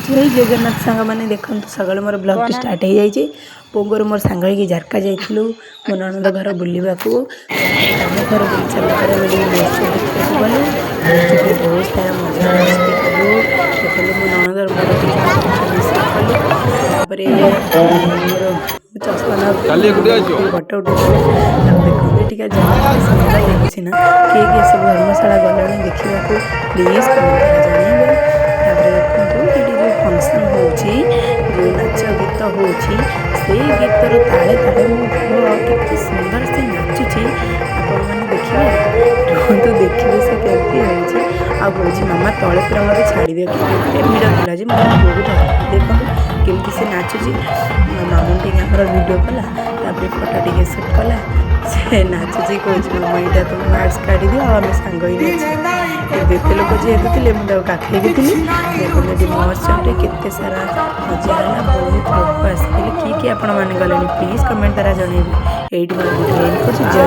जय जगन्नाथ सांग मैंने देखो सकाल मोर ब्लॉग स्टार्ट हो जाए पुओर मोर सांग हो झारका जाइलु मो ननद घर बुलवा घर बुली सारापर महोत्सव देखा गलु महोत्सव बहुत सारा मजा मस्ती कलु देखलु मो ननदर मोर दी जन फोटो भी सेट कलु मोर चस्मा फोटो उठेलु देखो ये जगह सुंदर लगुच ना किए किए सब धर्मशाला गले देखा प्लीज कमेंट जनइबे देखो ये जो फंक्शन हो नाच गीत हो गीतर ताले ताले मो पुओ सुंदर से नाचुची आपण मैंने देखिए रुहतु देखिए से केमती हो मामा तले पूरा मत छाड़ दिया कि भिड़ था जी मतलब बहुत देखो केमती से नाचुची मामू टी वीडियो कला फोटो टी सुट कला से नाचुची कौच मामा यहाँ तुम मास्क काढ़ दियो आम सांग देते लोक जेहेतु थे मुझे काखई थी देखो ये महोत्सव केते सारा मजा है बहुत लोग आसते किए किए आपण मैंने गले प्लीज कमेंट द्वारा जनइबे ये जय